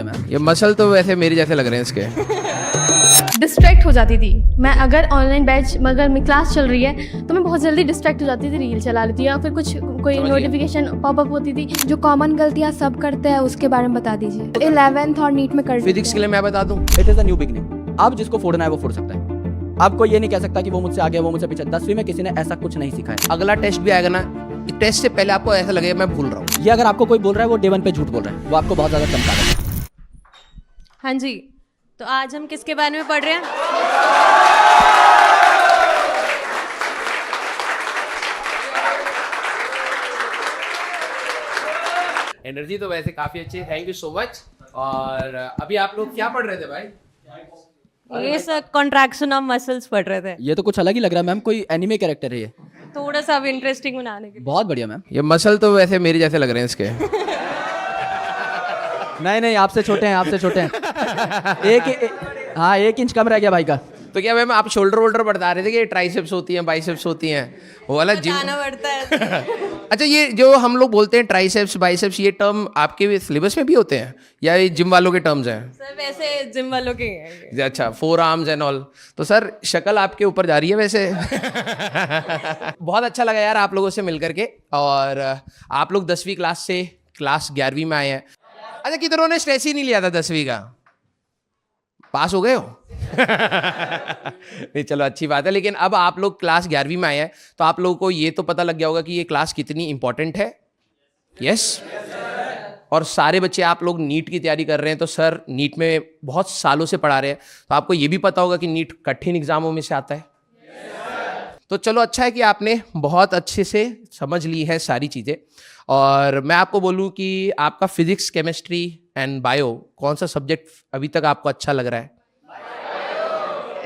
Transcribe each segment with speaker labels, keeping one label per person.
Speaker 1: बढ़िया मैम।
Speaker 2: ये मसल तो वैसे मेरे जैसे लग रहे हैं इसके।
Speaker 3: डिस्ट्रैक्ट हो जाती थी मैं, अगर ऑनलाइन बैच अगर क्लास चल रही है तो मैं बहुत जल्दी डिस्ट्रैक्ट हो जाती थी, रील चला लेती या फिर कुछ कोई
Speaker 2: समझ गया।
Speaker 3: नोटिफिकेशन पॉपअप होती थी। जो कॉमन गलतियां सब करते हैं उसके बारे में बता दीजिए। 11th और नीट में कर
Speaker 2: फिजिक्स के लिए मैं बता दूं,
Speaker 1: it is a new beginning. आप जिसको फोड़ना है वो फोड़ सकता है। आपको ये नहीं कह सकता कि वो मुझसे आगे वो मुझसे पीछे। 10वीं में किसी ने ऐसा कुछ नहीं सीखा है।
Speaker 2: अगला टेस्ट भी आएगा ना, टेस्ट से पहले आपको ऐसा लगेगा मैं भूल रहा हूँ।
Speaker 1: ये अगर आपको कोई बोल रहा है वो डे 1 पे झूठ बोल रहा है, वो आपको बहुत ज्यादा चमका रहा है।
Speaker 4: हाँ जी, तो आज हम किसके बारे में पढ़ रहे हैं?
Speaker 2: एनर्जी तो वैसे काफी अच्छी है, थैंक यू सो मच। और अभी आप लोग क्या पढ़ रहे थे भाई?
Speaker 4: ये सब कॉन्ट्रैक्शन ऑफ मसल्स पढ़ रहे थे।
Speaker 1: ये तो कुछ अलग ही लग रहा है मैम, कोई एनिमे कैरेक्टर है ये।
Speaker 4: थोड़ा सा इंटरेस्टिंग बनाने के लिए।
Speaker 1: बहुत बढ़िया मैम।
Speaker 2: ये मसल तो वैसे मेरे जैसे लग रहे हैं इसके।
Speaker 1: नहीं आपसे छोटे हैं, आपसे छोटे हैं। हाँ 1 इंच कम रह गया भाई का।
Speaker 2: तो क्या मैम आप शोल्डर वोल्डर बता रहे थे कि ट्राइसेप्स होती हैं, बाइसेप्स होती हैं, वो वाला जिम?
Speaker 4: बताना पड़ता है।
Speaker 2: अच्छा, ये जो हम लोग बोलते हैं ट्राइसेप्स बाइसेप्स, ये टर्म आपके सिलेबस में भी होते हैं या ये जिम वालों के टर्म्स हैं?
Speaker 4: सर वैसे जिम वालों के हैं।
Speaker 2: अच्छा, 4 आर्म्स एंड ऑल। तो सर शक्ल आपके ऊपर जा रही है वैसे। बहुत अच्छा लगा यार आप लोगों से मिल करके। और आप लोग 10वीं क्लास से क्लास 11वीं में आए हैं। अच्छा, कितनों ने स्ट्रेस ही नहीं लिया था 10वीं का? पास हो गए हो? नहीं चलो अच्छी बात है। लेकिन अब आप लोग क्लास 11वीं में आए हैं तो आप लोगों को ये तो पता लग गया होगा कि ये क्लास कितनी इंपॉर्टेंट है। यस। और सारे बच्चे आप लोग नीट की तैयारी कर रहे हैं तो सर नीट में बहुत सालों से पढ़ा रहे हैं, तो आपको ये भी पता होगा कि नीट कठिन एग्जामों में से आता है। तो चलो अच्छा है कि आपने बहुत अच्छे से समझ ली है सारी चीज़ें। और मैं आपको बोलूं कि आपका फिजिक्स, केमिस्ट्री एंड बायो कौन सा सब्जेक्ट अभी तक आपको अच्छा लग रहा है?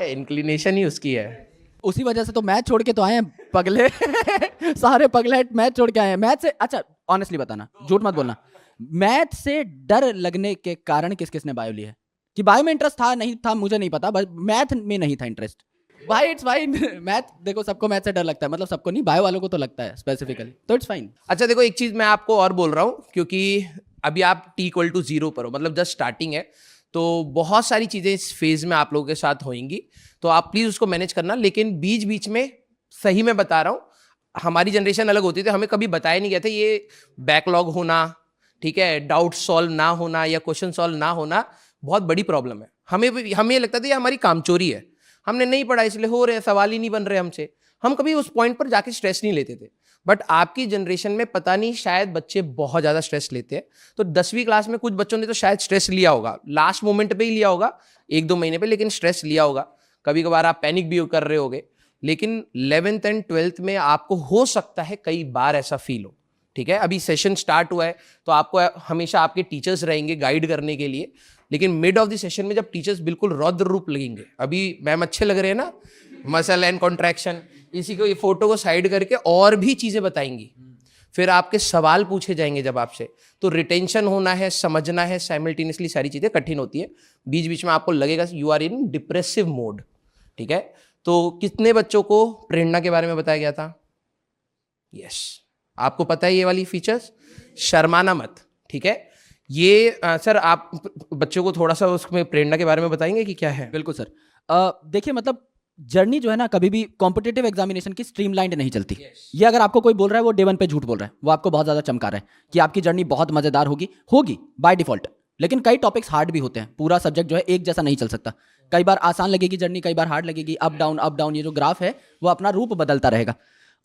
Speaker 2: इंक्लिनेशन ही उसकी है।
Speaker 1: उसी वजह से तो मैथ छोड़ के तो आए हैं पगले। सारे पगले मैथ छोड़ के आए हैं। मैथ से अच्छा ऑनेस्टली बताना, झूठ मत बोलना, मैथ से डर लगने के कारण किस किसने बायो लिया है? कि बायो में इंटरेस्ट था नहीं था मुझे नहीं पता, बस मैथ में नहीं था इंटरेस्ट। भाई इट्स फाइन। मैथ देखो सबको मैथ से डर लगता है, मतलब सबको नहीं, बायो वालों को तो लगता है स्पेसिफिकली, तो इट्स फाइन।
Speaker 2: अच्छा देखो, एक चीज़ मैं आपको और बोल रहा हूँ, क्योंकि अभी आप t=0 पर हो, मतलब जस्ट स्टार्टिंग है, तो बहुत सारी चीज़ें इस फेज में आप लोगों के साथ होंगी, तो आप प्लीज़ उसको मैनेज करना। लेकिन बीच बीच में सही में बता रहा हूँ, हमारी जनरेशन अलग होती थी, हमें कभी बताया नहीं गया था ये बैकलॉग होना, ठीक है, डाउट सॉल्व ना होना या क्वेश्चन सॉल्व ना होना बहुत बड़ी प्रॉब्लम है। हमें लगता था ये हमारी कामचोरी है, हमने नहीं पढ़ा इसलिए हो रहे, सवाल ही नहीं बन रहे हमसे। हम कभी उस पॉइंट पर जाके स्ट्रेस नहीं लेते थे। बट आपकी जनरेशन में पता नहीं शायद बच्चे बहुत ज़्यादा स्ट्रेस लेते हैं। तो 10वीं क्लास में कुछ बच्चों ने तो शायद स्ट्रेस लिया होगा, लास्ट मोमेंट पे ही लिया होगा, 1-2 महीने पे, लेकिन स्ट्रेस लिया होगा। कभी कभार आप पैनिक भी कर रहे होगे। लेकिन 11th एंड 12th में आपको हो सकता है कई बार ऐसा फील हो, ठीक है। अभी सेशन स्टार्ट हुआ है तो आपको हमेशा आपके टीचर्स रहेंगे गाइड करने के लिए, लेकिन मिड ऑफ द सेशन में जब टीचर्स बिल्कुल रौद्र रूप लगेंगे, अभी मैम अच्छे लग रहे हैं ना, मसल एंड कॉन्ट्रैक्शन, इसी को, ये फोटो को साइड करके और भी चीजें बताएंगी, फिर आपके सवाल पूछे जाएंगे जब आपसे, तो रिटेंशन होना है, समझना है, साइमल्टेनियसली सारी चीजें कठिन होती है। बीच बीच में आपको लगेगा you are in depressive mode, ठीक है। तो कितने बच्चों को प्रेरणा के बारे में बताया गया था? यस, आपको पता है ये वाली फीचर्स, शर्माना मत, ठीक है। ये सर आप बच्चों को थोड़ा सा उसमें प्रेरणा के बारे में बताएंगे कि क्या है?
Speaker 1: बिल्कुल सर। देखिए मतलब जर्नी जो है ना, कभी भी कॉम्पिटिटिव एग्जामिनेशन की स्ट्रीमलाइंड नहीं चलती। ये अगर आपको कोई बोल रहा है वो डे 1 पे झूठ बोल रहा है, वो आपको बहुत ज्यादा चमका रहा है कि आपकी जर्नी बहुत मजेदार होगी बाय डिफॉल्ट। लेकिन कई टॉपिक्स हार्ड भी होते हैं, पूरा सब्जेक्ट जो है एक जैसा नहीं चल सकता। कई बार आसान लगेगी जर्नी, कई बार हार्ड लगेगी, अप डाउन, ये जो ग्राफ है वो अपना रूप बदलता रहेगा।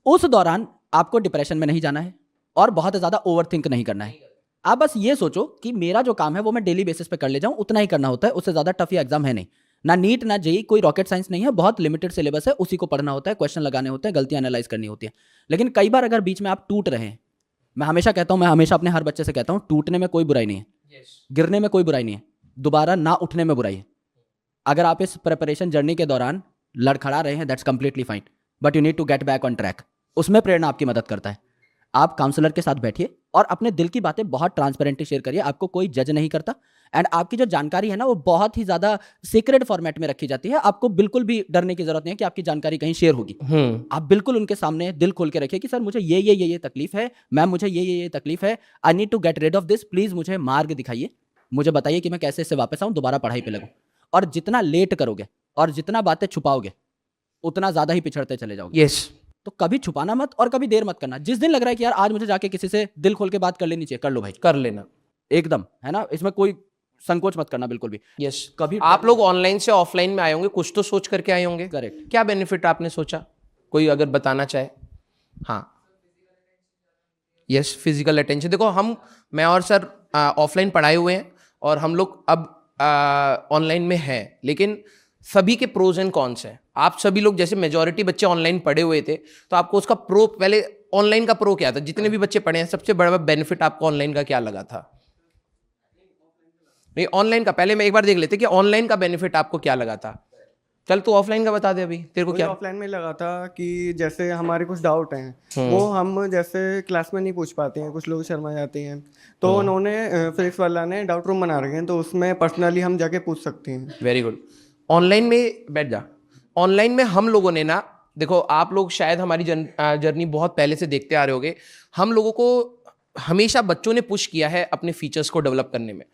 Speaker 1: उस दौरान आपको डिप्रेशन में नहीं जाना है और बहुत ज्यादा ओवरथिंक नहीं करना है। आप बस ये सोचो कि मेरा जो काम है वो मैं डेली बेसिस पे कर ले जाऊं, उतना ही करना होता है, उससे ज्यादा टफ एग्जाम है नहीं। ना नीट ना जेई कोई रॉकेट साइंस नहीं है, बहुत लिमिटेड सिलेबस है, उसी को पढ़ना होता है, क्वेश्चन लगाने होते हैं, गलतियां एनालाइज करनी होती है। लेकिन कई बार अगर बीच में आप टूट रहे हैं, मैं हमेशा कहता हूं, मैं हमेशा अपने हर बच्चे से कहता हूं, टूटने में कोई बुराई नहीं है, गिरने में कोई बुराई नहीं है, दोबारा ना उठने में बुराई है। अगर आप इस प्रिपरेशन जर्नी के दौरान लड़खड़ा रहे हैं, that's completely fine, but you need to get back on track. उसमें प्रेरणा आपकी मदद करता है। आप काउंसलर के साथ बैठिए और अपने दिल की बातें बहुत ट्रांसपेरेंटली शेयर करिए, आपको कोई जज नहीं करता। एंड आपकी जो जानकारी है ना वो बहुत ही ज्यादा सीक्रेट फॉर्मेट में रखी जाती है, आपको बिल्कुल भी डरने की जरूरत नहीं है कि आपकी जानकारी कहीं शेयर होगी। आप बिल्कुल उनके सामने दिल खोल के रखिए कि सर मुझे ये तकलीफ है, मैम मुझे ये तकलीफ है, I need to get rid of this, please मुझे मार्ग दिखाइए। मुझे बताइए कि मैं कैसे इससे वापस आऊं, दोबारा पढ़ाई पे लगूं। और जितना लेट करोगे और जितना बातें छुपाओगे उतना ज्यादा ही पिछड़ते चले जाओगे।
Speaker 2: यस,
Speaker 1: तो कभी छुपाना मत और कभी देर मत करना। जिस दिन लग रहा है कि यार आज मुझे जाके किसी से दिल खोल के बात कर लेनी चाहिए, कर लो भाई,
Speaker 2: कर लेना।
Speaker 1: एकदम, है ना, इसमें कोई संकोच मत करना बिल्कुल भी।
Speaker 2: यस,
Speaker 1: कभी
Speaker 2: आप लोग ऑनलाइन से ऑफलाइन में आए होंगे, कुछ तो सोच करके आए होंगे।
Speaker 1: करेक्ट।
Speaker 2: क्या बेनिफिट आपने सोचा, कोई अगर बताना चाहे? हाँ, यस, फिजिकल अटेंशन। देखो मैं और सर ऑफलाइन पढ़ाए हुए हैं और हम लोग अब ऑनलाइन में हैं, लेकिन सभी के प्रोज एंड कॉन्स हैं। आप सभी लोग जैसे मेजॉरिटी बच्चे ऑनलाइन पढ़े हुए थे, तो आपको उसका प्रो, पहले ऑनलाइन का प्रो क्या था? जितने भी बच्चे पढ़े हैं, सबसे बड़ा बेनिफिट आपको ऑनलाइन का क्या लगा था? नहीं, ऑनलाइन का पहले मैं एक बार देख लेते कि ऑनलाइन का बेनिफिट आपको क्या लगा था। चल तू ऑफलाइन का बता दे अभी, तेरे को क्या?
Speaker 5: ऑफलाइन में लगा था कि जैसे हमारे कुछ डाउट हैं वो हम जैसे क्लास में नहीं पूछ पाते हैं, कुछ लोग शर्मा जाते हैं, तो उन्होंने फिजिक्स वाला ने डाउट रूम बना रखे हैं, तो उसमें पर्सनली हम जाके पूछ सकते हैं।
Speaker 2: Very good. ऑनलाइन में बैठ जा। ऑनलाइन में हम लोगों ने ना, देखो आप लोग शायद हमारी जर्नी बहुत पहले से देखते आ रहे होगे, हम लोगों को हमेशा बच्चों ने पुश किया है अपने फीचर्स को डेवलप करने में।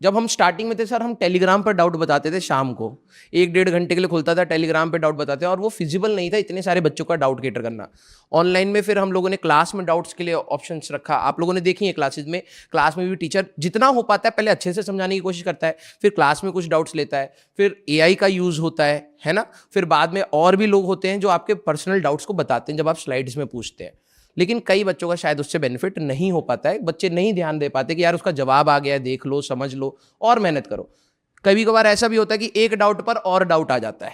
Speaker 2: जब हम स्टार्टिंग में थे सर, हम टेलीग्राम पर डाउट बताते थे, शाम को 1-1.5 घंटे के लिए खुलता था, टेलीग्राम पे डाउट बताते हैं, और वो फिजिबल नहीं था इतने सारे बच्चों का डाउट कैटर करना। ऑनलाइन में फिर हम लोगों ने क्लास में डाउट्स के लिए ऑप्शंस रखा। आप लोगों ने देखी है क्लासेज में, क्लास में भी टीचर जितना हो पाता है पहले अच्छे से समझाने की कोशिश करता है, फिर क्लास में कुछ डाउट्स लेता है, फिर AI का यूज़ होता है ना, फिर बाद में और भी लोग होते हैं जो आपके पर्सनल डाउट्स को बताते हैं जब आप स्लाइड्स में पूछते हैं। लेकिन कई बच्चों का शायद उससे बेनिफिट नहीं हो पाता है, बच्चे नहीं ध्यान दे पाते कि यार उसका जवाब आ गया है, देख लो, समझ लो और मेहनत करो। कभी कभार ऐसा भी होता है कि एक डाउट पर और डाउट आ जाता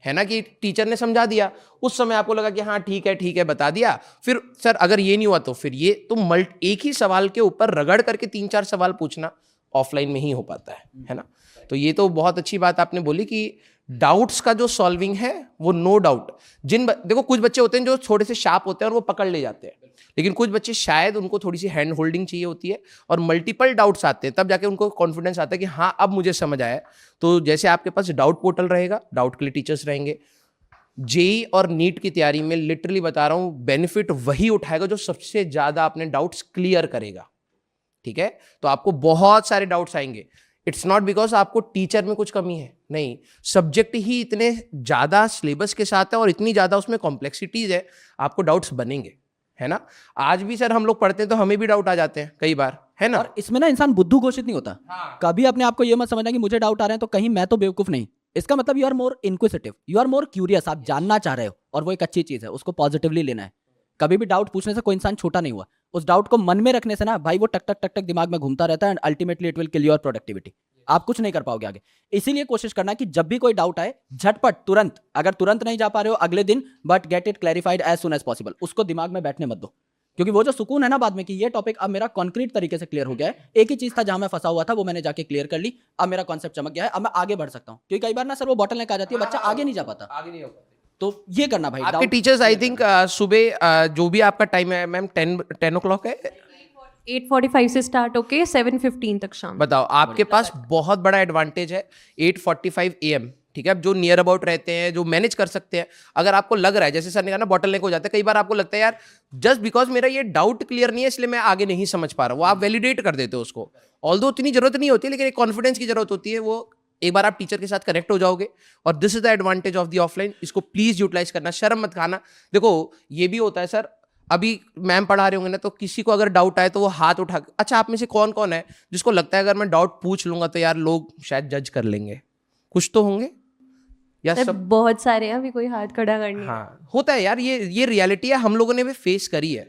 Speaker 2: है ना, कि टीचर ने समझा दिया, उस समय आपको लगा कि हाँ ठीक है बता दिया, फिर सर अगर ये नहीं हुआ तो फिर ये तो एक ही सवाल के ऊपर रगड़ करके 3-4 सवाल पूछना ऑफलाइन में ही हो पाता है ना। तो ये तो बहुत अच्छी बात आपने बोली कि डाउट्स का जो सॉल्विंग है वो नो डाउट देखो कुछ बच्चे होते हैं जो थोड़े से शार्प होते हैं और वो पकड़ ले जाते हैं, लेकिन कुछ बच्चे शायद उनको थोड़ी सी हैंड होल्डिंग चाहिए होती है और मल्टीपल डाउट्स आते हैं, तब जाके उनको कॉन्फिडेंस आता है कि हाँ अब मुझे समझ आया। तो जैसे आपके पास डाउट पोर्टल रहेगा, डाउट के लिए टीचर्स रहेंगे। जेई और नीट की तैयारी में लिटरली बता रहा हूँ, बेनिफिट वही उठाएगा जो सबसे ज्यादा अपने डाउट्स क्लियर करेगा। ठीक है, तो आपको बहुत सारे डाउट्स आएंगे। इट्स नॉट बिकॉज आपको टीचर में कुछ कमी है, नहीं, सब्जेक्ट ही इतने ज्यादा सिलेबस के साथ है और इतनी ज्यादा उसमें कॉम्प्लेक्सिटीज है, आपको डाउट्स बनेंगे, है ना। आज भी सर हम लोग पढ़ते हैं तो हमें भी डाउट आ जाते हैं कई बार, है ना।
Speaker 1: और इसमें ना इंसान बुद्धू घोषित नहीं होता।
Speaker 2: हाँ।
Speaker 1: कभी अपने आप को ये मत समझना कि मुझे डाउट आ रहे हैं तो कहीं मैं तो बेवकूफ नहीं। इसका मतलब you are more inquisitive, you are more curious, आप जानना चाह रहे हो और वो एक अच्छी चीज है, उसको पॉजिटिवली लेना है। कभी भी डाउट पूछने से कोई इंसान छोटा नहीं हुआ, उस डाउट को मन में रखने से ना भाई वो टक टक टक टक दिमाग में घूमता रहता है and ultimately it will kill your productivity. आप कुछ नहीं कर पाओगे आगे। इसीलिए कोशिश करना कि जब भी कोई डाउट आए झटपट तुरंत, अगर तुरंत नहीं जा पा रहे हो अगले दिन, but get it clarified as soon as possible. उसको दिमाग में बैठने मत दो, क्योंकि वो जो सुकून है ना बाद में कि ये टॉपिक अब मेरा कॉन्क्रीट तरीके से क्लियर हो गया है, एक ही चीज था जहां मैं फंसा हुआ था वो मैंने जाके क्लियर कर ली, अब मेरा कॉन्सेप्ट चमक गया है, अब मैं आगे बढ़ सकता हूं। क्योंकि कई बार ना सर वो बॉटलनेक आ जाती है, बच्चा आगे नहीं जा पाता,
Speaker 2: आगे नहीं हो पाते।
Speaker 1: तो ये करना भाई।
Speaker 2: आपके टीचर्स आई थिंक सुबह जो भी आपका टाइम है मैम 10 o'clock है,
Speaker 4: 8:45 से स्टार्ट होके 7:15 तक शाम।
Speaker 2: बताओ आपके पास बहुत बड़ा एडवांटेज है 8:45 AM। ठीक है, अब जो नियर अबाउट रहते हैं, जो मैनेज कर सकते हैं, अगर आपको लग रहा है जैसे सर ने कहा ना बॉटलनेक हो जाता है, कई बार आपको लगता है यार जस्ट बिकॉज मेरा ये डाउट क्लियर नहीं है इसलिए मैं आगे नहीं समझ पा रहा, वो आप वैलिडेट कर देते हो उसको। ऑल्दो उतनी जरूरत नहीं होती, लेकिन एक कॉन्फिडेंस की जरूरत होती है, वो एक बार आप टीचर के साथ कनेक्ट हो जाओगे, और this is the advantage of the offline. इसको प्लीज यूटिलाइज करना, शर्म मत खाना। देखो ये भी होता है सर, अभी मैम पढ़ा रहे होंगे ना, तो किसी को अगर डाउट आए तो वो हाथ उठा, अच्छा आप में से कौन कौन है जिसको लगता है अगर मैं डाउट पूछ लूंगा तो यार लोग शायद जज कर लेंगे, कुछ तो होंगे या सब?
Speaker 4: बहुत सारे हैं, अभी कोई हाथ खड़ा करनी।
Speaker 2: हाँ होता है यार, ये रियलिटी है, हम लोगों ने भी फेस करी है।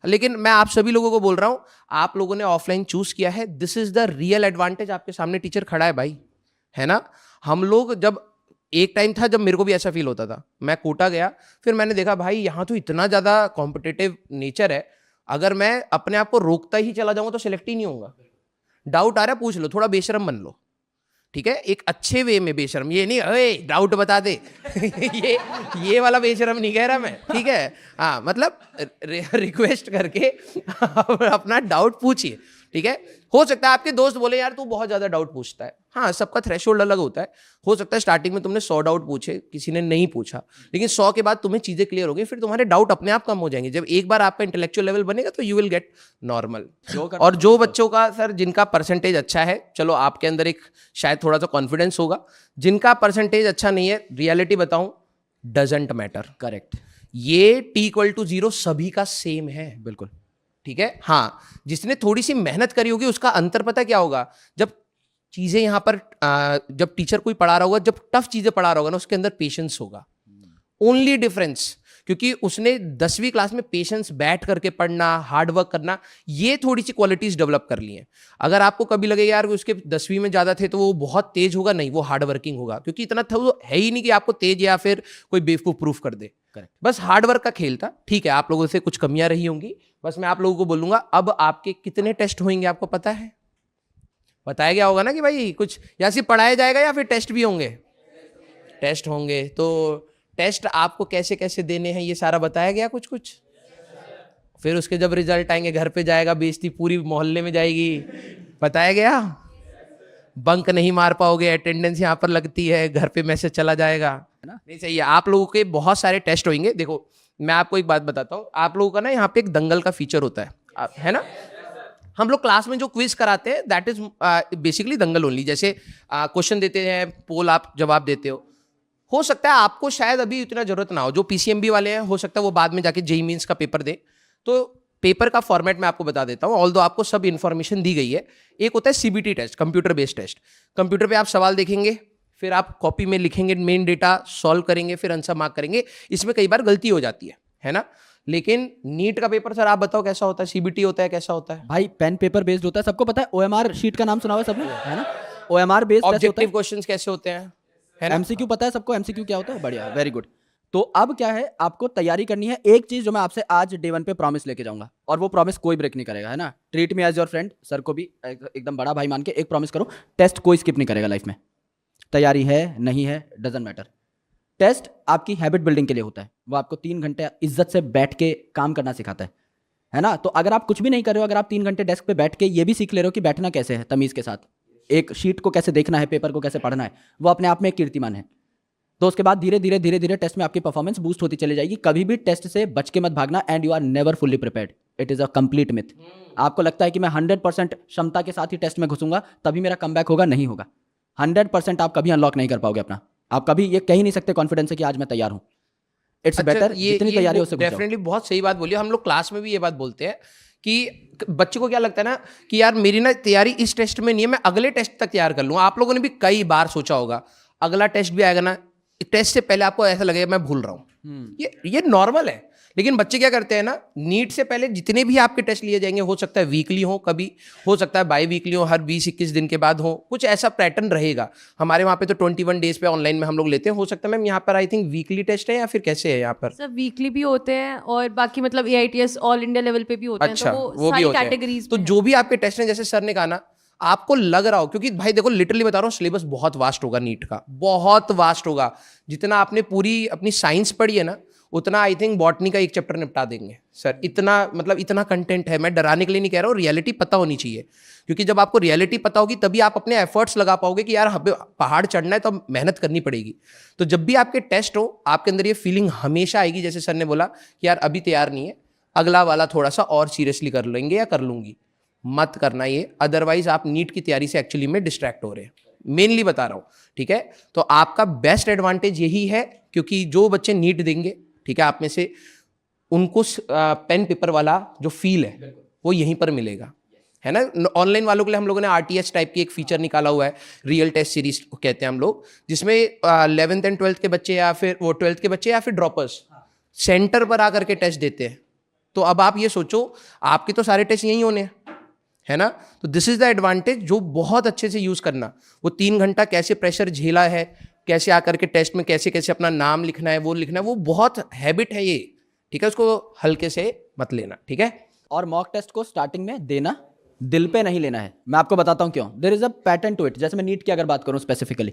Speaker 2: लेकिन मैं आप सभी लोगों को बोल रहा हूं, आप लोगों ने ऑफलाइन चूज किया है, this is the real advantage. आपके सामने टीचर खड़ा है भाई, है ना। हम लोग जब एक टाइम था जब मेरे को भी ऐसा फील होता था, मैं कोटा गया, फिर मैंने देखा भाई यहाँ तो इतना ज्यादा कॉम्पिटिटिव नेचर है, अगर मैं अपने आप को रोकता ही चला जाऊंगा तो सिलेक्ट ही नहीं होऊंगा। डाउट आ रहा है पूछ लो, थोड़ा बेशरम बन लो, ठीक है, एक अच्छे वे में बेशरम, ये नहीं अरे डाउट बता दे ये वाला बेशरम नहीं कह रहा मैं, ठीक है। हाँ मतलब रिक्वेस्ट करके अपना डाउट पूछिए, ठीक है। हो सकता है आपके दोस्त बोले यार तू बहुत ज्यादा डाउट पूछता है, हाँ सबका थ्रेशोल्ड अलग होता है। हो सकता है स्टार्टिंग में तुमने 100 डाउट पूछे, किसी ने नहीं पूछा, लेकिन 100 के बाद तुम्हें चीजें क्लियर हो गई, फिर तुम्हारे डाउट अपने आप कम हो जाएंगे। जब एक बार आपका इंटेलेक्चुअल लेवल बनेगा तो यू विल गेट नॉर्मल। और जो बच्चों का सर जिनका परसेंटेज अच्छा है, चलो आपके अंदर एक शायद थोड़ा सा कॉन्फिडेंस होगा, जिनका परसेंटेज अच्छा नहीं है, रियलिटी बताऊं, डजंट मैटर।
Speaker 1: करेक्ट,
Speaker 2: ये t=0 सभी का सेम है,
Speaker 1: बिल्कुल
Speaker 2: ठीक है। हाँ, जिसने थोड़ी सी मेहनत करी होगी उसका अंतर पता क्या होगा, जब चीजें यहाँ पर जब टीचर कोई पढ़ा रहा होगा, जब टफ चीजें पढ़ा रहा होगा ना, उसके अंदर पेशेंस होगा, ओनली डिफरेंस। क्योंकि उसने 10वीं क्लास में पेशेंस, बैठ करके पढ़ना, हार्डवर्क करना, ये थोड़ी सी क्वालिटीज डेवलप कर ली हैं। अगर आपको कभी लगे यार उसके 10वीं में ज्यादा थे तो वो बहुत तेज होगा, नहीं, वो हार्ड वर्किंग होगा, क्योंकि इतना था वो है ही नहीं कि आपको तेज या फिर कोई बेवकूफ प्रूफ कर दे।
Speaker 1: करेक्ट,
Speaker 2: बस हार्डवर्क का खेल था। ठीक है, आप लोगों से कुछ कमियां रही होंगी, बस मैं आप लोगों को बोलूंगा अब आपके कितने टेस्ट होंगे आपको पता है? बताया गया होगा ना कि भाई कुछ या सिर्फ पढ़ाया जाएगा या फिर टेस्ट भी होंगे? टेस्ट होंगे। तो टेस्ट आपको कैसे कैसे देने हैं ये सारा बताया गया कुछ कुछ? फिर उसके जब रिजल्ट आएंगे घर पे जाएगा बेइज्जती पूरी मोहल्ले में जाएगी, बताया गया? बंक नहीं मार पाओगे, अटेंडेंस यहाँ पर लगती है, घर पे मैसेज चला जाएगा ना, नहीं सही है। आप लोगों के बहुत सारे टेस्ट होंगे। देखो मैं आपको एक बात बताता हूँ, आप लोगों का ना यहाँ पे एक दंगल का फीचर होता है ना। हम लोग क्लास में जो क्विज कराते हैं that is basically Dangal only. जैसे क्वेश्चन देते हैं, पोल आप जवाब देते हो सकता है आपको शायद अभी इतना जरूरत ना हो, जो पीसीएमबी वाले हैं हो सकता है वो बाद में जाके जेईई मींस का पेपर दे। तो पेपर का फॉर्मेट मैं आपको बता देता हूँ, ऑल्दो आपको सब इन्फॉर्मेशन दी गई है। एक होता है CBT test, computer based test. Computer पे आप सवाल देखेंगे, फिर आप कॉपी में लिखेंगे, मेन डेटा सॉल्व करेंगे, फिर आंसर मार्क करेंगे। इसमें कई बार गलती हो जाती है ना। लेकिन नीट का पेपर सर आप बताओ कैसा होता है? सीबीटी होता है, कैसा होता है
Speaker 1: भाई? पेन पेपर बेस्ड होता है, सबको पता है। ओएमआर शीट का नाम सुना हुआ सबने, है ना? ओएमआर बेस्ड होता
Speaker 2: ऑब्जेक्टिव
Speaker 1: है।
Speaker 2: क्वेश्चंस कैसे होते हैं, है ना?
Speaker 1: एमसीक्यू पता है सबको? एमसीक्यू क्या होता है? बढ़िया, वेरी गुड। तो अब क्या है, आपको तैयारी करनी है। एक चीज जो मैं आपसे आज डे 1 पे प्रॉमिस लेके जाऊंगा, और वो प्रॉमिस कोई ब्रेक नहीं करेगा, है ना। Treat me as your friend, sir को भी एकदम बड़ा भाई मान के एक प्रॉमिस करो, टेस्ट कोई स्किप नहीं करेगा लाइफ में। तैयारी है नहीं है डजंट मैटर। टेस्ट आपकी हैबिट बिल्डिंग के लिए होता है, वो आपको 3 घंटे इज्जत से बैठ के काम करना सिखाता है ना। तो अगर आप कुछ भी नहीं कर रहे हो, अगर आप 3 घंटे डेस्क पे बैठ के ये भी सीख ले रहे हो कि बैठना कैसे है तमीज के साथ, एक शीट को कैसे देखना है, पेपर को कैसे पढ़ना है, वो अपने आप में एक कीर्तिमान है। तो उसके बाद धीरे धीरे धीरे धीरे टेस्ट में आपकी परफॉर्मेंस बूस्ट होती चली जाएगी। कभी भी टेस्ट से बच के मत भागना, and you are never fully prepared, it is a complete myth. आपको लगता है कि मैं 100% क्षमता के साथ ही टेस्ट में घुसूंगा तभी मेरा कमबैक होगा, नहीं होगा। 100% आप कभी अनलॉक नहीं कर पाओगे अपना। आप कभी ये कह ही नहीं सकते कॉन्फिडेंस से कि आज मैं तैयार हूं। इट्स बेटर जितनी तैयारी हो उससे
Speaker 2: डेफिनेटली बहुत सही बात बोली। हम लोग क्लास में भी ये बात बोलते हैं कि बच्चे को क्या लगता है ना कि यार मेरी ना तैयारी इस टेस्ट में नहीं है, मैं अगले टेस्ट तक तैयार कर लूंगा। आप लोगों ने भी कई बार सोचा होगा अगला टेस्ट भी आएगा ना, टेस्ट से पहले आपको ऐसा लगेगा मैं भूल रहा हूँ। ये नॉर्मल है। लेकिन बच्चे क्या करते हैं ना, नीट से पहले जितने भी आपके टेस्ट लिए जाएंगे, हो सकता है वीकली हो, कभी हो सकता है बाई वीकली हो, हर 20-21 दिन के बाद हो, कुछ ऐसा पैटर्न रहेगा। हमारे वहाँ पे तो 21 डेज पे ऑनलाइन में हम लोग लेते हैं। हो सकता है मैम यहाँ पर आई थिंक वीकली टेस्ट है या फिर कैसे है यहाँ पर?
Speaker 4: सब वीकली भी होते हैं और बाकी मतलब AITS ऑल इंडिया लेवल पे भी होते हैं।
Speaker 2: अच्छा,
Speaker 4: तो
Speaker 2: वो भी
Speaker 4: सारी
Speaker 2: होते
Speaker 4: कैटेगरीज
Speaker 2: हैं। तो जो भी आपके टेस्ट हैं, जैसे सर ने कहा ना, आपको लग रहा हो, क्योंकि भाई देखो लिटरली बता रहा हूँ, सिलेबस बहुत वास्ट होगा नीट का, बहुत वास्ट होगा। जितना आपने पूरी अपनी साइंस पढ़ी है ना, उतना आई थिंक बॉटनी का एक चैप्टर निपटा देंगे सर। इतना मतलब इतना कंटेंट है। मैं डराने के लिए नहीं कह रहा हूँ, रियलिटी पता होनी चाहिए। क्योंकि जब आपको रियलिटी पता होगी तभी आप अपने एफर्ट्स लगा पाओगे कि यार हमें पहाड़ चढ़ना है तो मेहनत करनी पड़ेगी। तो जब भी आपके टेस्ट हो, आपके अंदर ये फीलिंग हमेशा आएगी, जैसे सर ने बोला कि यार अभी तैयार नहीं है, अगला वाला थोड़ा सा और सीरियसली कर लेंगे या कर लूंगी। मत करना ये, अदरवाइज आप नीट की तैयारी से एक्चुअली में डिस्ट्रैक्ट हो रहे हैं। मेनली बता रहा हूँ, ठीक है। तो आपका बेस्ट एडवांटेज यही है, क्योंकि जो बच्चे नीट देंगे, ठीक है, आप में से उनको पेन पेपर वाला जो फील है वो यहीं पर मिलेगा, है ना। ऑनलाइन वालों के लिए हम लोगों ने RTS टाइप की एक फीचर निकाला हुआ है, रियल टेस्ट सीरीज कहते हैं हम लोग, जिसमें 11th एंड 12th के बच्चे या फिर वो 12th के बच्चे या फिर ड्रॉपर्स सेंटर पर आकर के टेस्ट देते हैं। तो अब आप ये सोचो, आपके तो सारे टेस्ट यहीं होने हैं, है ना। तो दिस इज द एडवांटेज जो बहुत अच्छे से यूज करना। वो 3 घंटा कैसे प्रेशर झेला है, कैसे आकर के टेस्ट में कैसे कैसे अपना नाम लिखना है, वो लिखना है, वो बहुत हैबिट है ये, ठीक है। उसको हल्के से मत लेना, ठीक है।
Speaker 1: और मॉक टेस्ट को स्टार्टिंग में देना, दिल पे नहीं लेना है। मैं आपको बताता हूं क्यों। There is a pattern to it. जैसे मैं नीट की अगर बात करूं स्पेसिफिकली,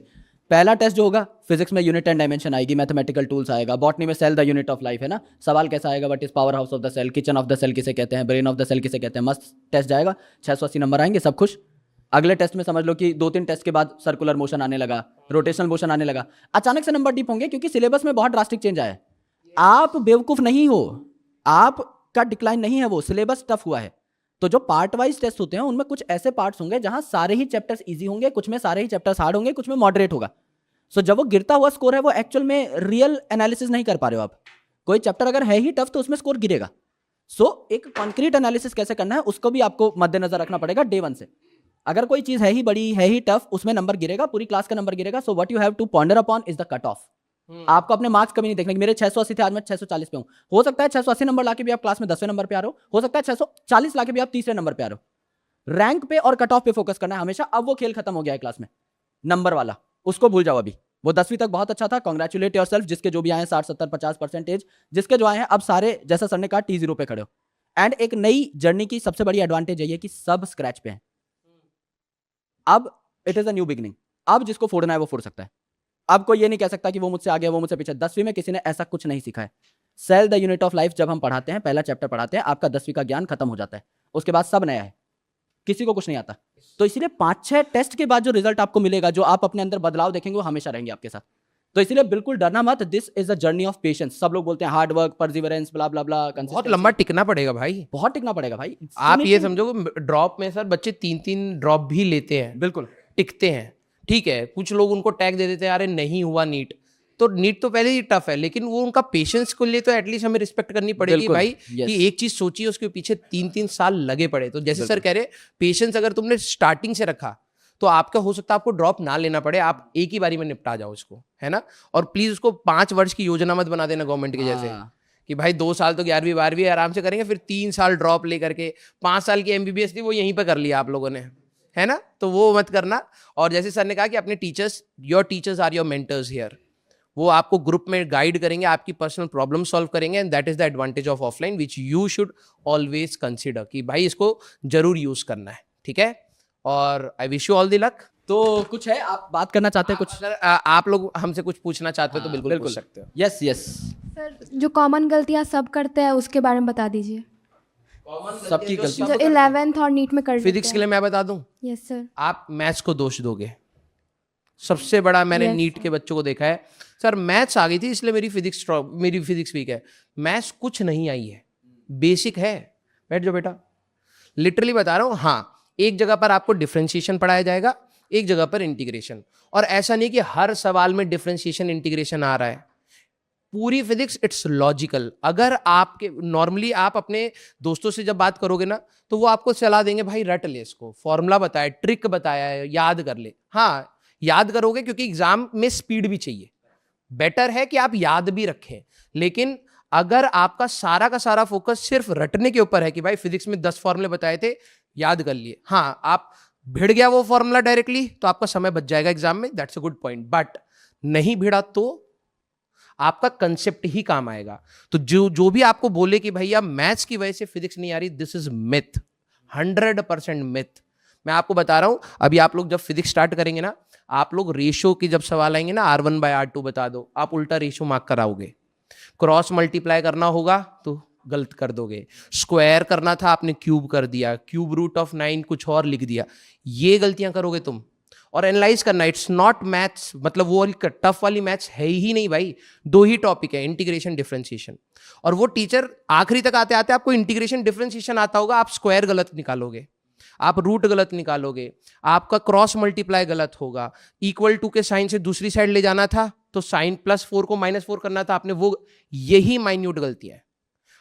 Speaker 1: पहला टेस्ट जो होगा फिजिक्स में यूनिट एंड डायमेंशन आएगी, मैथमेटिकल टूल्स आएगा, बॉटनी में cell the unit of life है ना, सवाल कैसा आएगा, what is power house of the cell, kitchen of the cell किसे कहते हैं, ब्रेन ऑफ द सेल किसे कहते हैं, मस्त टेस्ट जाएगा, 680 नंबर आएंगे, सब खुश। अगले टेस्ट में समझ लो कि 2-3 टेस्ट के बाद सर्कुलर मोशन आने लगा, रोटेशनल मोशन आने लगा, अचानक से नंबर डीप होंगे क्योंकि सिलेबस में बहुत ड्रास्टिक चेंज आया है। आप बेवकूफ नहीं हो, आपका डिक्लाइन नहीं है, वो सिलेबस टफ हुआ है। तो जो पार्ट वाइज टेस्ट होते हैं उनमें कुछ ऐसे पार्ट्स होंगे जहां सारे ही चैप्टर्स इजी होंगे, कुछ में सारे ही चैप्टर्स हार्ड होंगे, कुछ में मॉडरेट होगा। सो जब वो गिरता हुआ स्कोर है वो एक्चुअल में रियल एनालिसिस नहीं कर पा रहे हो आप। कोई चैप्टर अगर है ही टफ तो उसमें स्कोर गिरेगा। सो एक कॉन्क्रीट एनालिसिस कैसे करना है उसको भी आपको मद्देनजर रखना पड़ेगा डे 1 से। अगर कोई चीज है ही बड़ी, है ही टफ, उसमें नंबर गिरेगा, पूरी क्लास का नंबर गिरेगा। So what you have to ponder upon is the cut off. आपको अपने मार्क्स कभी नहीं देखने कि मेरे 680 थे, आज मैं 640 पे हूं। हो सकता है 680 नंबर लाके भी आप क्लास में 10वें नंबर पे आ रहे हो सकता है 640 लाके भी आप 30वें नंबर पे आ रहे हो। रैंक पे और कट ऑफ पे फोकस करना है हमेशा। अब वो खेल खत्म हो गया है क्लास में, नंबर वाला उसको भूल जाओ अभी। वो 10वीं तक बहुत अच्छा था, कॉन्ग्रेचुलेट योरसेल्फ। जिसके जो भी आए 60, 70, 50% जिसके जो आए हैं, अब सारे जैसा सर ने कहा T0 पे खड़े हो। एंड एक नई जर्नी की सबसे बड़ी एडवांटेज है कि सब स्क्रैच पे हैं। अब it is a new beginning. अब जिसको फोड़ना है वो फोड़ सकता है। अब कोई ये नहीं कह सकता कि वो मुझसे आगे, वो मुझसे पीछे। 10वीं में किसी ने ऐसा कुछ नहीं सीखा है। Cell the unit of life जब हम पढ़ाते हैं, पहला चैप्टर पढ़ाते हैं, आपका 10वीं का ज्ञान खत्म हो जाता है। उसके बाद सब नया है, किसी को कुछ नहीं आता। तो इसीलिए 5-6 टेस्ट के बाद जो रिजल्ट आपको मिलेगा, जो आप अपने अंदर बदलाव देखेंगे, वो हमेशा रहेंगे आपके साथ। तो इसीलिए बिल्कुल डरना मत। This is a journey of patience. सब लोग बोलते हैं हार्ड वर्क, परसिवरेंस, ब्ला ब्ला ब्ला।
Speaker 2: बहुत लंबा टिकना पड़ेगा भाई,
Speaker 1: बहुत टिकना पड़ेगा भाई।
Speaker 2: आप ये समझो ड्रॉप में सर बच्चे 3-3 ड्रॉप भी लेते हैं,
Speaker 1: बिल्कुल
Speaker 2: टिकते हैं। ठीक है, कुछ लोग उनको टैग दे देते हैं, अरे नहीं हुआ नीट, तो नीट तो पहले ही टफ है, लेकिन वो उनका पेशेंस को लिए तो एटलीस्ट हमें रिस्पेक्ट करनी पड़ेगी भाई। कि एक चीज सोचिए, उसके पीछे 3-3 साल लगे पड़े। तो जैसे सर कह रहे, पेशेंस अगर तुमने स्टार्टिंग से रखा तो आपका हो सकता है आपको ड्रॉप ना लेना पड़े, आप एक ही बारी में निपटा जाओ उसको, है ना। और प्लीज उसको 5 वर्ष की योजना मत बना देना गवर्नमेंट के जैसे कि भाई 2 साल तो 11वीं 12वीं आराम से करेंगे, फिर 3 साल ड्रॉप लेकर के 5 साल की MBBS थी वो यहीं पर कर लिया आप लोगों ने, है ना। तो वो मत करना। और जैसे सर ने कहा कि अपने teachers, your teachers are your mentors here. वो आपको ग्रुप में गाइड करेंगे, आपकी पर्सनल प्रॉब्लम सॉल्व करेंगे। And that is the advantage of offline which you should always consider कि भाई इसको जरूर यूज करना है, ठीक है। और I wish you all the luck.
Speaker 1: तो कुछ है आप बात करना चाहते हैं कुछ?
Speaker 2: अगर आप लोग हमसे कुछ पूछना चाहते हो तो बिल्कुल पूछ सकते हो।
Speaker 1: Yes yes.
Speaker 3: सर जो कॉमन गलतियाँ सब करते हैं उसके बारे में बता दीजिए।
Speaker 1: सबकी गलती
Speaker 3: जो 11th और नीट में कर
Speaker 2: फिजिक्स के लिए मैं बता दूं,
Speaker 3: यस सर।
Speaker 2: आप मैथ्स को दोष दोगे। सबसे बड़ा मैंने
Speaker 3: Yes.
Speaker 2: नीट के बच्चों को देखा है, सर मैथ्स आ गई थी इसलिए मेरी फिजिक्स वीक है। मैथ्स कुछ नहीं आई है, बेसिक है। बैठ जाओ बेटा, लिटरली बता रहा हूँ। हाँ, एक जगह पर आपको डिफरेंशिएशन पढ़ाया जाएगा, एक जगह पर इंटीग्रेशन। और ऐसा नहीं कि हर सवाल में डिफरेंशिएशन इंटीग्रेशन आ रहा है। पूरी फिजिक्स इट्स लॉजिकल। अगर आपके नॉर्मली आप अपने दोस्तों से जब बात करोगे ना, तो वो आपको सलाह देंगे भाई रट ले इसको, फॉर्मूला बताया, ट्रिक बताया है, याद कर ले। हाँ, याद करोगे क्योंकि एग्जाम में स्पीड भी चाहिए। बेटर है कि आप याद भी रखें, लेकिन अगर आपका सारा का सारा फोकस सिर्फ रटने के ऊपर है कि भाई फिजिक्स में 10 फॉर्मूले बताए थे, याद कर लिए, हाँ आप भिड़ गया वो फॉर्मूला डायरेक्टली, तो आपका समय बच जाएगा एग्जाम में, that's a good point. But नहीं भिड़ा तो आपका कंसेप्ट ही काम आएगा। तो जो भी आपको बोले कि भैया मैथ्स की वजह से फिजिक्स नहीं आ रही, दिस इज मिथ, 100% मिथ। मैं आपको बता रहा हूं, अभी आप लोग जब फिजिक्स स्टार्ट करेंगे ना, आप लोग रेशो की जब सवाल आएंगे ना, R1/R2 बता दो, आप उल्टा रेशो मार्क कराओगे। क्रॉस मल्टीप्लाई करना होगा तो गलत कर दोगे। स्क्वायर करना था आपने क्यूब कर दिया, क्यूब रूट ऑफ 9 कुछ और लिख दिया, ये गलतियां करोगे तुम। और एनालाइज करना, इट्स नॉट मैथ्स, मतलब वो टफ वाली मैथ्स है ही नहीं भाई। 2 ही टॉपिक है, इंटीग्रेशन, डिफरेंशिएशन। और वो टीचर आखिरी तक आते आते आपको इंटीग्रेशन डिफरेंशिएशन आता होगा, आप स्क्वायर गलत निकालोगे, आप रूट गलत निकालोगे, आपका क्रॉस मल्टीप्लाई गलत होगा, इक्वल टू के साइन से दूसरी साइड ले जाना था तो साइन +4 को -4 करना था आपने, वो यही माइन्यूट गलती है।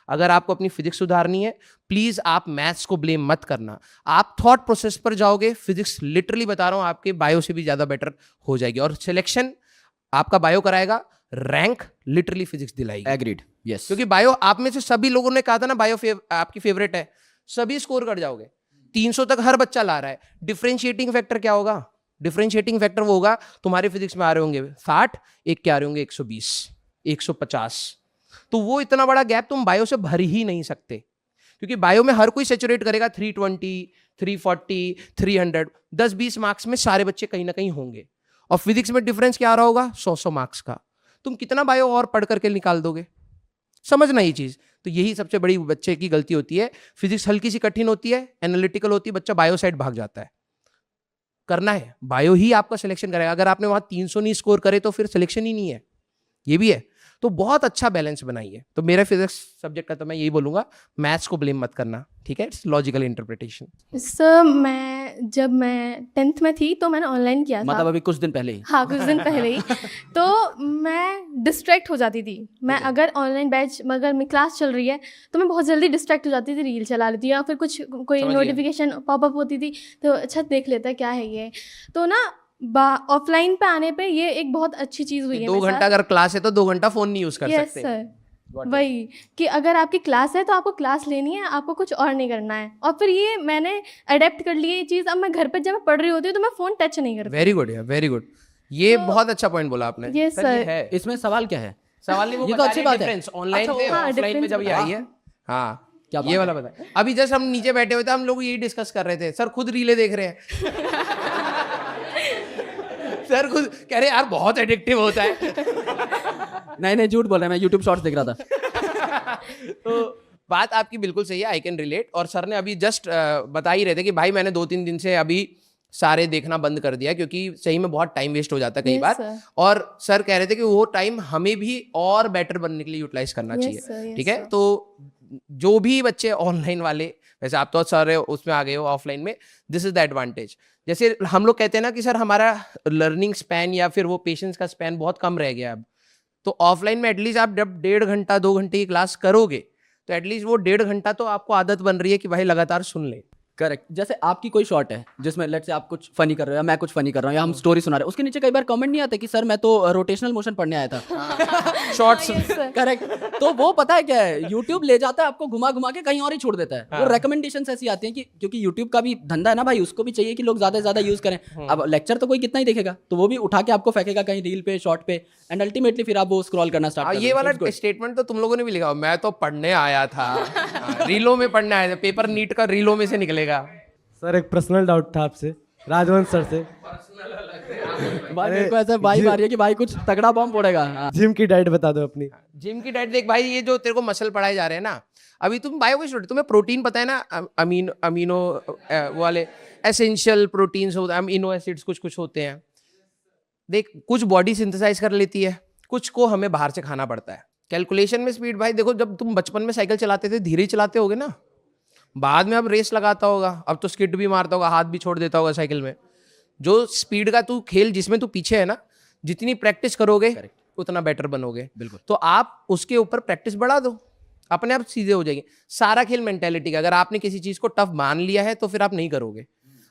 Speaker 2: अगर आपको अपनी फिजिक्स सुधारनी है, प्लीज आप मैथ्स को ब्लेम मत करना, आप थॉट प्रोसेस पर जाओगे, फिजिक्स लिटरली बता रहा हूं आपके बायो से भी ज्यादा बेटर हो जाएगी। और सिलेक्शन आपका बायो कराएगा, रैंक लिटरली फिजिक्स दिलाएगी।
Speaker 1: Agreed, yes.
Speaker 2: क्योंकि बायो आप में से सभी लोगों ने कहा था ना बायो आपकी फेवरेट है, सभी स्कोर कर जाओगे, 300 तक हर बच्चा ला रहा है। डिफरेंशिएटिंग फैक्टर क्या होगा? डिफरेंशिएटिंग फैक्टर वो होगा, तुम्हारे फिजिक्स में आ रहे होंगे 60, एक क्या आ रहे होंगे 120, 150। तो वो इतना बड़ा गैप तुम बायो से भर ही नहीं सकते, क्योंकि बायो में हर कोई सैचुरेट करेगा 320, 340, 300, 10-20 मार्क्स में सारे बच्चे कहीं ना कहीं होंगे। और फिजिक्स में डिफरेंस क्या आ रहा होगा, 100 मार्क्स का। तुम कितना बायो और पढ़ करके निकाल दोगे? समझना ये चीज। तो यही सबसे बड़ी बच्चे की गलती होती है। फिजिक्स हल्की सी कठिन होती है, एनालिटिकल होती है, बच्चा बायो साइड भाग जाता है। करना है बायो ही आपका सिलेक्शन करेगा। अगर आपने वहां 300 नहीं स्कोर करे तो फिर सिलेक्शन ही नहीं है, ये भी है। तो बहुत अच्छा बैलेंस बनाइए। तो मेरा फिजिक्स सब्जेक्ट का तो मैं यही बोलूंगा, मैथ्स को ब्लेम मत करना, ठीक है? It's logical interpretation.
Speaker 3: सर जब मैं 10th में थी तो मैंने ऑनलाइन किया था।
Speaker 1: मतलब अभी कुछ दिन पहले ही?
Speaker 3: हाँ, कुछ दिन पहले ही। तो मैं डिस्ट्रैक्ट हो जाती थी। मैं अगर ऑनलाइन बैच अगर मेरी क्लास चल रही है तो मैं बहुत जल्दी डिस्ट्रैक्ट हो जाती थी, रील चला लेती या फिर कोई नोटिफिकेशन पॉपअप होती थी तो अच्छा देख लेता क्या है ये। तो ना ऑफलाइन पे आने पे ये एक बहुत अच्छी चीज़ हुई है।
Speaker 2: 2 घंटा अगर क्लास है तो 2 घंटा फोन नहीं यूज कर
Speaker 3: यस
Speaker 2: सकते।
Speaker 3: सर, वही कि अगर आपकी क्लास है तो आपको क्लास लेनी है, आपको कुछ और नहीं करना है। और फिर ये मैंने अडेप्ट कर ली ये चीज़। अब मैं घर पे जब मैं पढ़ रही होती हूँ तो मैं फ़ोन टच नहीं करती।
Speaker 2: वेरी गुड यार, वेरी गुड। ये बहुत अच्छा पॉइंट बोला आपने।
Speaker 3: ये
Speaker 2: सर,
Speaker 3: सर
Speaker 2: ये है।
Speaker 1: इसमें सवाल क्या है?
Speaker 2: सवाल नहीं, वो
Speaker 1: ये तो
Speaker 2: बता
Speaker 1: अच्छी
Speaker 2: रहे
Speaker 1: बात है।
Speaker 2: डिफरेंस ऑनलाइन
Speaker 1: अच्छा,
Speaker 2: पे
Speaker 3: हाँ,
Speaker 2: ऑफलाइन में
Speaker 3: difference
Speaker 2: जब ये आई है। हाँ,
Speaker 1: क्या
Speaker 2: ये वाला बता। अभी जस्ट हम नीचे बैठे हुए थे, हम लोग यही डिस्कस कर रहे थे। सर खुद रीले देख रहे हैं। सर खुद कह रहे यार बहुत एडिक्टिव होता है।
Speaker 1: नहीं झूठ बोल रहे हैं, मैं यूट्यूब शॉर्ट्स देख रहा था।
Speaker 2: तो बात आपकी बिल्कुल सही है, आई कैन रिलेट। और सर ने अभी जस्ट बता ही रहे थे कि भाई मैंने 2-3 दिन से अभी सारे देखना बंद कर दिया, क्योंकि सही में बहुत टाइम वेस्ट हो जाता है कई
Speaker 3: Yes,
Speaker 2: बार।
Speaker 3: sir.
Speaker 2: और सर कह रहे थे कि वो टाइम हमें भी और बेटर बनने के लिए यूटिलाइज करना
Speaker 3: Yes,
Speaker 2: चाहिए,
Speaker 3: sir, yes,
Speaker 2: ठीक है?
Speaker 3: sir.
Speaker 2: तो जो भी बच्चे ऑनलाइन वाले, वैसे आप तो सारे उसमें आ गए हो ऑफलाइन में, दिस इज द एडवांटेज। जैसे हम लोग कहते हैं ना कि सर हमारा लर्निंग स्पैन या फिर वो पेशेंस का स्पैन बहुत कम रह गया अब। तो ऑफलाइन में एटलीस्ट आप जब 1.5 घंटा 2 घंटे की क्लास करोगे तो एटलीस्ट वो 1.5 घंटा तो आपको आदत बन रही है कि भाई लगातार सुन ले।
Speaker 1: करेक्ट। जैसे आपकी कोई शॉट है जिसमें लेट्स से आप कुछ फनी कर रहे हो या मैं कुछ फनी कर रहा हूँ या हम स्टोरी सुना रहे हैं, उसके नीचे कई बार कमेंट नहीं आते कि सर मैं तो रोटेशनल मोशन पढ़ने आया था।
Speaker 2: Shorts
Speaker 1: correct. तो वो पता है क्या है, यूट्यूब ले जाता है आपको घुमा घुमा के कहीं और ही छोड़ देता है। वो रिकमेंडेशन ऐसी आती हैं कि क्योंकि यूट्यूब का भी धंधा है ना भाई, उसको भी चाहिए कि लोग ज्यादा से ज्यादा यूज करें। अब लेक्चर तो कोई कितना ही देखेगा, तो वो भी उठा के आपको फेंकेगा कहीं रील पे, शॉर्ट पे, एंड अल्टीमेटली फिर आप वो स्क्रॉल करना स्टार्ट कर
Speaker 2: ये वाला स्टेटमेंट तो तुम लोगों ने भी लिखा, मैं तो पढ़ने आया था। रीलों में पढ़ने आया था, पेपर नीट का रीलों में से निकलेगा।
Speaker 6: सर एक पर्सनल डाउट था आपसे, राजवंश सर से।
Speaker 1: भाई मेरे को ऐसा भाई मारी है कि भाई कुछ तगड़ा बॉम्ब फोड़ेगा। हाँ।
Speaker 6: जिम की डाइट बता दो अपनी।
Speaker 2: जिम की डाइट देख भाई, ये जो तेरे को मसल पढ़ाए जा रहे हैं ना, अभी तुम बायो के स्टूडेंट, तुम्हें प्रोटीन पता है ना, अमीनो वो वाले एसेंशियल प्रोटीन्स होते हैं, अमीनो एसिड्स कुछ होते हैं। देख कुछ बॉडी सिंथेसाइज कर लेती है, कुछ को हमें बाहर से खाना पड़ता है। कैलकुलेशन में स्पीड भाई देखो, जब तुम बचपन में साइकिल चलाते थे धीरे चलाते होगे ना, बाद में अब रेस लगाता होगा, अब तो स्किड भी मारता होगा, हाथ भी छोड़ देता होगा साइकिल में। जो स्पीड का तू खेल जिसमें तू पीछे है ना, जितनी प्रैक्टिस करोगे उतना बेटर बनोगे।
Speaker 1: बिल्कुल।
Speaker 2: तो आप उसके ऊपर प्रैक्टिस बढ़ा दो, अपने आप सीधे हो जाएंगे। सारा खेल मेंटेलिटी का। अगर आपने किसी चीज को टफ मान लिया है तो फिर आप नहीं करोगे।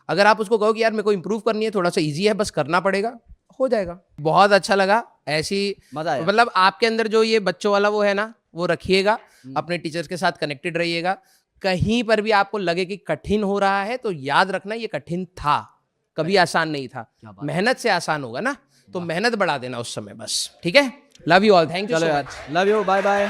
Speaker 2: अगर आप उसको कहो कि यार मेरे को इंप्रूव करनी है, थोड़ा सा इजी है, बस करना पड़ेगा, हो जाएगा। बहुत अच्छा लगा ऐसी,
Speaker 1: मजा आया।
Speaker 2: मतलब आपके अंदर जो ये बच्चों वाला वो है ना, वो रखिएगा, अपने टीचर्स के साथ कनेक्टेड रहिएगा। कहीं पर भी आपको लगे कि कठिन हो रहा है तो याद रखना ये कठिन था, कभी आसान नहीं था। मेहनत से आसान होगा ना, तो मेहनत बढ़ा देना उस समय बस, ठीक है? Love you all, thank you.
Speaker 1: चलो यार, लव यू, बाय बाय।